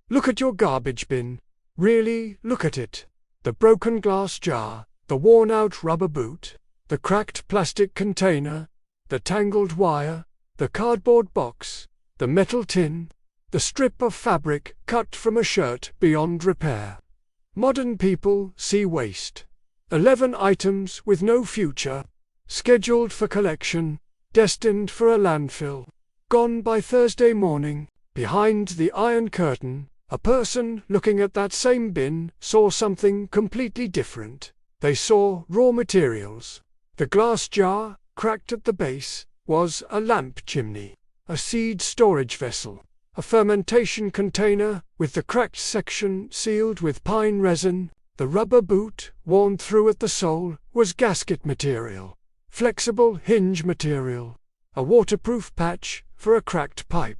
Look at your garbage bin. Really, look at it. The broken glass jar, the worn-out rubber boot, the cracked plastic container, the tangled wire, the cardboard box, the metal tin, the strip of fabric cut from a shirt beyond repair. Modern people see waste. 11 items with no future, scheduled for collection, destined for a landfill. Gone by Thursday morning. Behind the Iron Curtain, a person looking at that same bin saw something completely different. They saw raw materials. The glass jar, cracked at the base, was a lamp chimney, a seed storage vessel, a fermentation container with the cracked section sealed with pine resin. The rubber boot, worn through at the sole, was gasket material, flexible hinge material, a waterproof patch for a cracked pipe.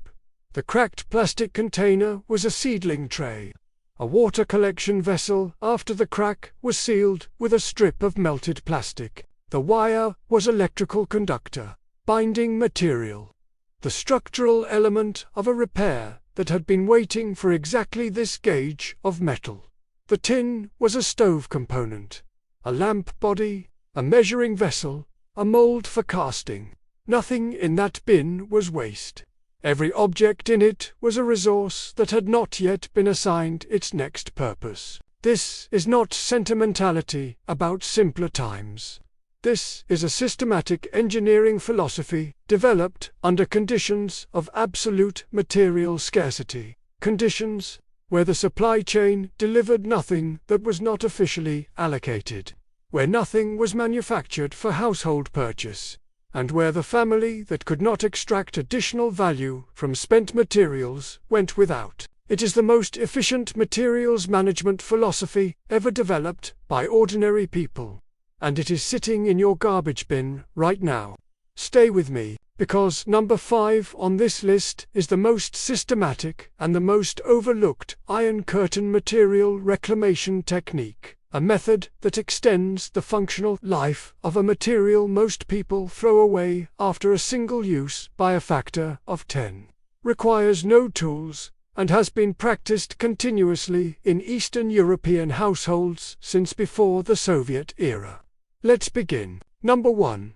The cracked plastic container was a seedling tray. A water collection vessel after the crack was sealed with a strip of melted plastic. The wire was electrical conductor, binding material. The structural element of a repair that had been waiting for exactly this gauge of metal. The tin was a stove component, a lamp body, a measuring vessel, a mold for casting. Nothing in that bin was waste. Every object in it was a resource that had not yet been assigned its next purpose. This is not sentimentality about simpler times. This is a systematic engineering philosophy developed under conditions of absolute material scarcity, conditions where the supply chain delivered nothing that was not officially allocated, where nothing was manufactured for household purchase, and where the family that could not extract additional value from spent materials went without. It is the most efficient materials management philosophy ever developed by ordinary people, and it is sitting in your garbage bin right now. Stay with me, because number 5 on this list is the most systematic and the most overlooked Iron Curtain material reclamation technique. A method that extends the functional life of a material most people throw away after a single use by a factor of 10. Requires no tools, and has been practiced continuously in Eastern European households since before the Soviet era. Let's begin. Number 1.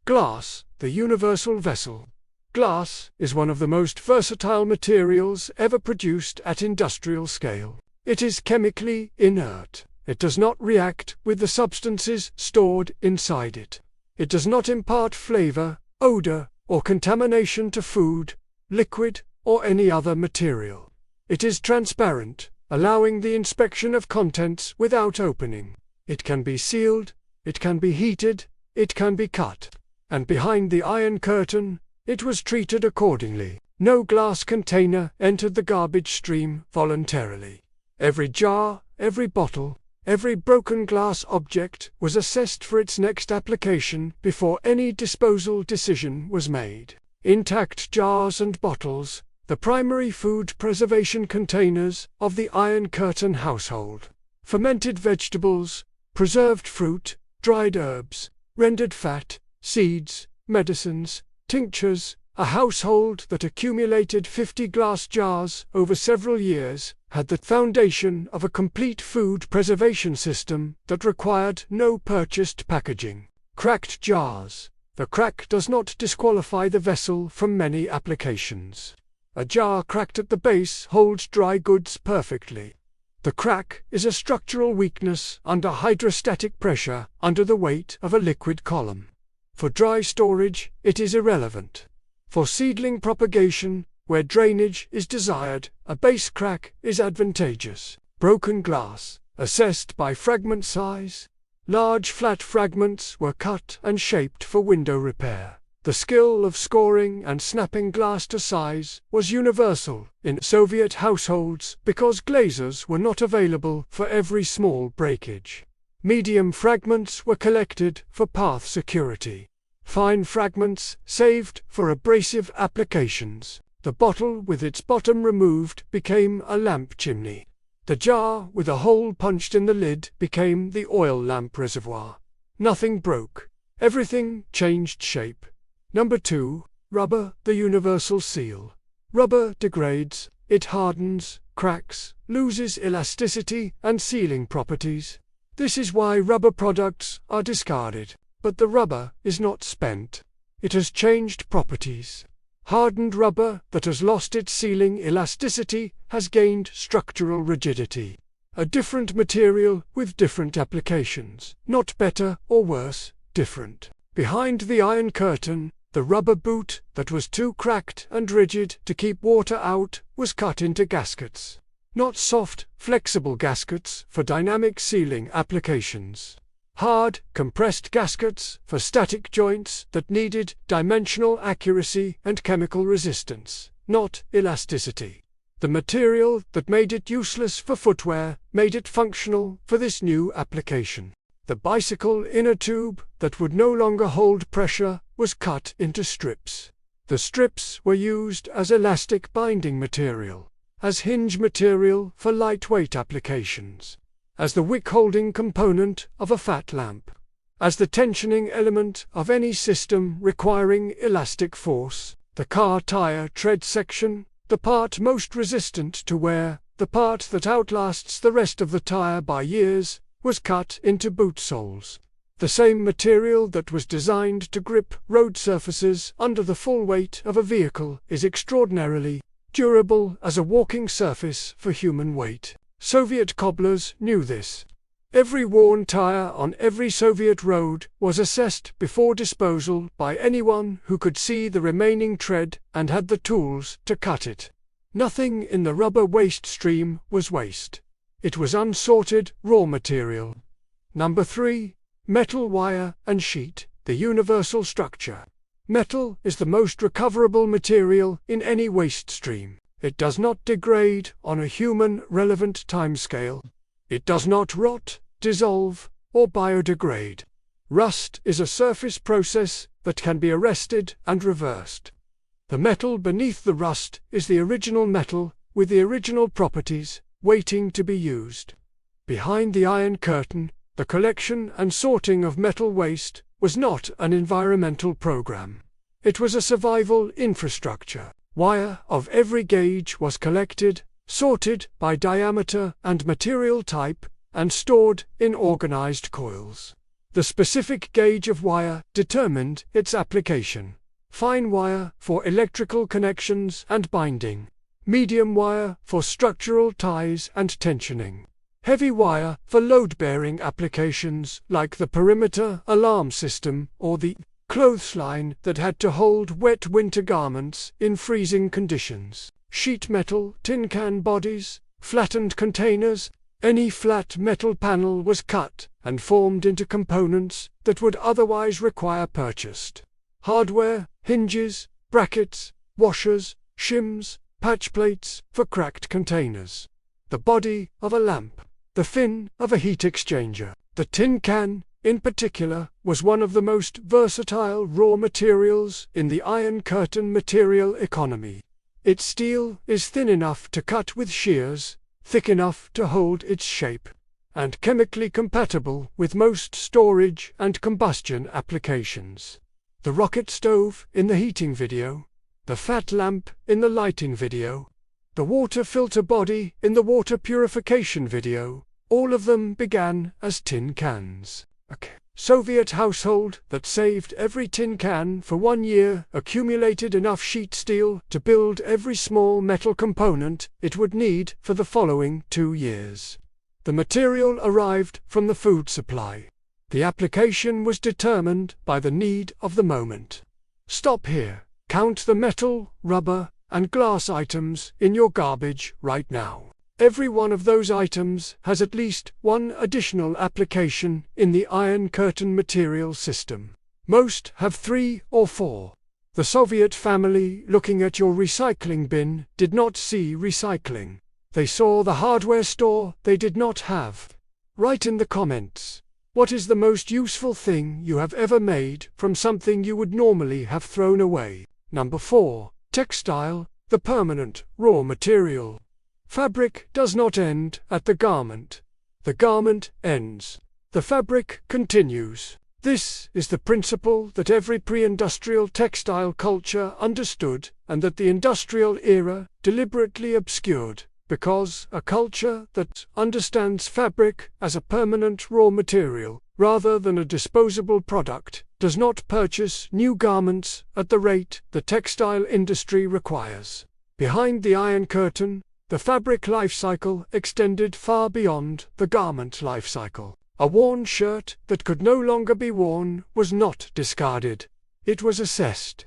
Glass, the universal vessel. Glass is one of the most versatile materials ever produced at industrial scale. It is chemically inert. It does not react with the substances stored inside it. It does not impart flavor, odor, or contamination to food, liquid, or any other material. It is transparent, allowing the inspection of contents without opening. It can be sealed, it can be heated, it can be cut. And behind the Iron Curtain, it was treated accordingly. No glass container entered the garbage stream voluntarily. Every jar, every bottle, every broken glass object was assessed for its next application before any disposal decision was made. Intact jars and bottles, the primary food preservation containers of the Iron Curtain household. Fermented vegetables, preserved fruit, dried herbs, rendered fat, seeds, medicines, tinctures. A household that accumulated 50 glass jars over several years had the foundation of a complete food preservation system that required no purchased packaging. Cracked jars. The crack does not disqualify the vessel from many applications. A jar cracked at the base holds dry goods perfectly. The crack is a structural weakness under hydrostatic pressure under the weight of a liquid column. For dry storage, it is irrelevant. For seedling propagation, where drainage is desired, a base crack is advantageous. Broken glass, assessed by fragment size. Large flat fragments were cut and shaped for window repair. The skill of scoring and snapping glass to size was universal in Soviet households because glazers were not available for every small breakage. Medium fragments were collected for path security. Fine fragments saved for abrasive applications. The bottle with its bottom removed became a lamp chimney. The jar with a hole punched in the lid became the oil lamp reservoir. Nothing broke. Everything changed shape. Number 2. Rubber, the universal seal. Rubber degrades, it hardens, cracks, loses elasticity and sealing properties. This is why rubber products are discarded. But the rubber is not spent. It has changed properties. Hardened rubber that has lost its sealing elasticity has gained structural rigidity. A different material with different applications. Not better or worse, different. Behind the Iron Curtain, the rubber boot that was too cracked and rigid to keep water out was cut into gaskets. Not soft, flexible gaskets for dynamic sealing applications. Hard, compressed gaskets for static joints that needed dimensional accuracy and chemical resistance, not elasticity. The material that made it useless for footwear made it functional for this new application. The bicycle inner tube that would no longer hold pressure was cut into strips. The strips were used as elastic binding material, as hinge material for lightweight applications, as the wick-holding component of a fat lamp, as the tensioning element of any system requiring elastic force. The car tire tread section, the part most resistant to wear, the part that outlasts the rest of the tire by years, was cut into boot soles. The same material that was designed to grip road surfaces under the full weight of a vehicle is extraordinarily durable as a walking surface for human weight. Soviet cobblers knew this. Every worn tire on every Soviet road was assessed before disposal by anyone who could see the remaining tread and had the tools to cut it. Nothing in the rubber waste stream was waste. It was unsorted raw material. Number 3. Metal, wire, and sheet, the universal structure. Metal is the most recoverable material in any waste stream. It does not degrade on a human-relevant timescale. It does not rot, dissolve, or biodegrade. Rust is a surface process that can be arrested and reversed. The metal beneath the rust is the original metal with the original properties, waiting to be used. Behind the Iron Curtain, the collection and sorting of metal waste was not an environmental program. It was a survival infrastructure. Wire of every gauge was collected, sorted by diameter and material type, and stored in organized coils. The specific gauge of wire determined its application. Fine wire for electrical connections and binding. Medium wire for structural ties and tensioning. Heavy wire for load-bearing applications like the perimeter alarm system or the clothesline that had to hold wet winter garments in freezing conditions. Sheet metal, tin can bodies, flattened containers, any flat metal panel was cut and formed into components that would otherwise require purchased. Hardware, hinges, brackets, washers, shims, patch plates for cracked containers. The body of a lamp. The fin of a heat exchanger. The tin can, in particular, was one of the most versatile raw materials in the Iron Curtain material economy. Its steel is thin enough to cut with shears, thick enough to hold its shape, and chemically compatible with most storage and combustion applications. The rocket stove in the heating video, the fat lamp in the lighting video, the water filter body in the water purification video, all of them began as tin cans. A Soviet household that saved every tin can for 1 year accumulated enough sheet steel to build every small metal component it would need for the following 2 years. The material arrived from the food supply. The application was determined by the need of the moment. Stop here. Count the metal, rubber, and glass items in your garbage right now. Every one of those items has at least one additional application in the Iron Curtain material system. Most have 3 or 4. The Soviet family looking at your recycling bin did not see recycling. They saw the hardware store they did not have. Write in the comments, what is the most useful thing you have ever made from something you would normally have thrown away? Number 4. Textile, the permanent raw material. Fabric does not end at the garment. The garment ends. The fabric continues. This is the principle that every pre-industrial textile culture understood and that the industrial era deliberately obscured, because a culture that understands fabric as a permanent raw material, rather than a disposable product, does not purchase new garments at the rate the textile industry requires. Behind the Iron Curtain, the fabric life cycle extended far beyond the garment life cycle. A worn shirt that could no longer be worn was not discarded. It was assessed.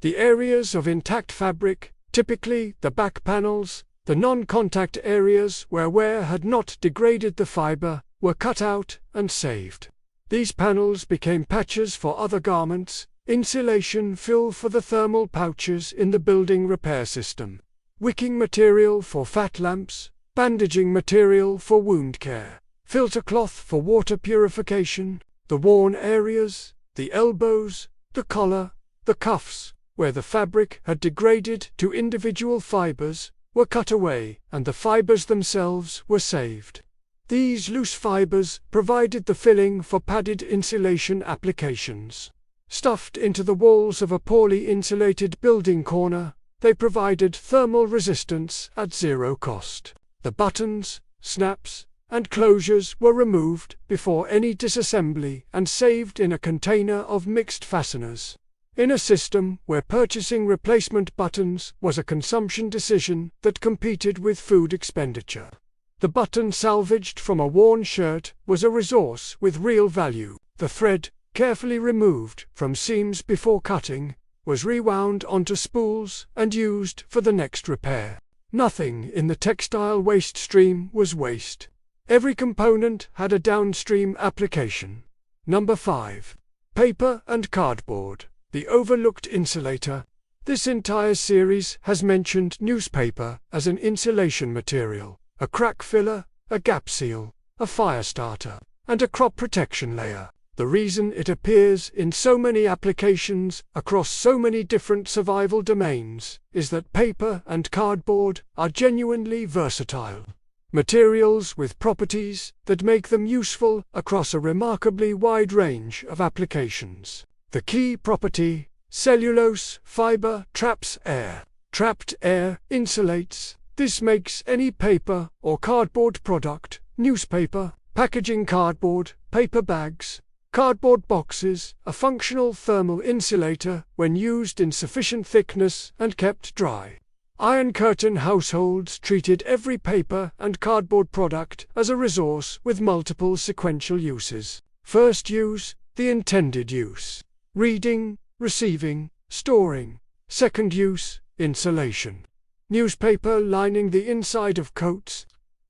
The areas of intact fabric, typically the back panels, the non-contact areas where wear had not degraded the fiber, were cut out and saved. These panels became patches for other garments, insulation fill for the thermal pouches in the building repair system, wicking material for fat lamps, bandaging material for wound care, filter cloth for water purification. The worn areas, the elbows, the collar, the cuffs, where the fabric had degraded to individual fibers, were cut away, and the fibers themselves were saved. These loose fibers provided the filling for padded insulation applications. Stuffed into the walls of a poorly insulated building corner, they provided thermal resistance at zero cost. The buttons, snaps, and closures were removed before any disassembly and saved in a container of mixed fasteners. In a system where purchasing replacement buttons was a consumption decision that competed with food expenditure, the button salvaged from a worn shirt was a resource with real value. The thread, carefully removed from seams before cutting, was rewound onto spools and used for the next repair. Nothing in the textile waste stream was waste. Every component had a downstream application. Number 5. Paper and cardboard, the overlooked insulator. This entire series has mentioned newspaper as an insulation material, a crack filler, a gap seal, a fire starter, and a crop protection layer. The reason it appears in so many applications across so many different survival domains is that paper and cardboard are genuinely versatile materials with properties that make them useful across a remarkably wide range of applications. The key property, cellulose fiber, traps air. Trapped air insulates. This makes any paper or cardboard product, newspaper, packaging cardboard, paper bags, cardboard boxes, a functional thermal insulator when used in sufficient thickness and kept dry. Iron Curtain households treated every paper and cardboard product as a resource with multiple sequential uses. First use, the intended use. Reading, receiving, storing. Second use, insulation. Newspaper lining the inside of coats.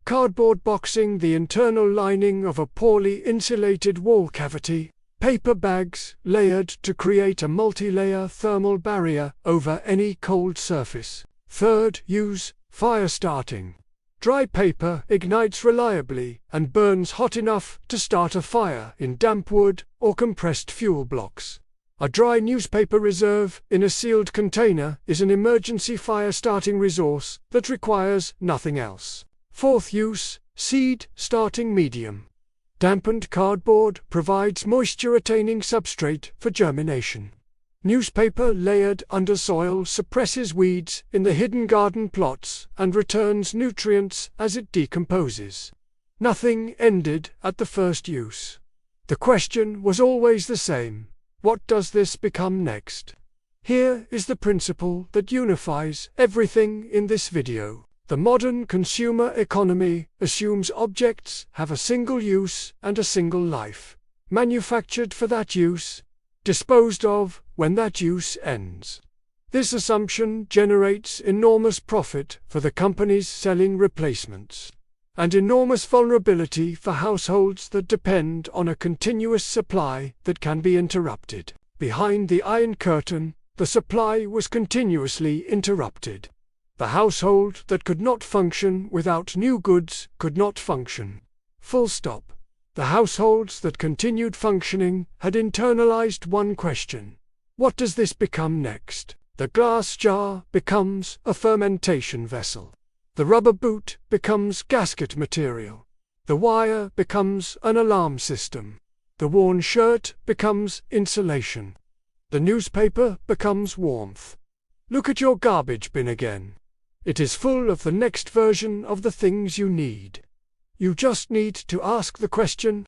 Cardboard boxing the internal lining of a poorly insulated wall cavity. Paper bags layered to create a multi-layer thermal barrier over any cold surface. Third use, fire starting. Dry paper ignites reliably and burns hot enough to start a fire in damp wood or compressed fuel blocks. A dry newspaper reserve in a sealed container is an emergency fire-starting resource that requires nothing else. Fourth use, seed starting medium. Dampened cardboard provides moisture-retaining substrate for germination. Newspaper layered under soil suppresses weeds in the hidden garden plots and returns nutrients as it decomposes. Nothing ended at the first use. The question was always the same. What does this become next? Here is the principle that unifies everything in this video. The modern consumer economy assumes objects have a single use and a single life, manufactured for that use, disposed of when that use ends. This assumption generates enormous profit for the companies selling replacements, and enormous vulnerability for households that depend on a continuous supply that can be interrupted. Behind the Iron Curtain, the supply was continuously interrupted. The household that could not function without new goods could not function. Full stop. The households that continued functioning had internalized one question. What does this become next? The glass jar becomes a fermentation vessel. The rubber boot becomes gasket material. The wire becomes an alarm system. The worn shirt becomes insulation. The newspaper becomes warmth. Look at your garbage bin again. It is full of the next version of the things you need. You just need to ask the question,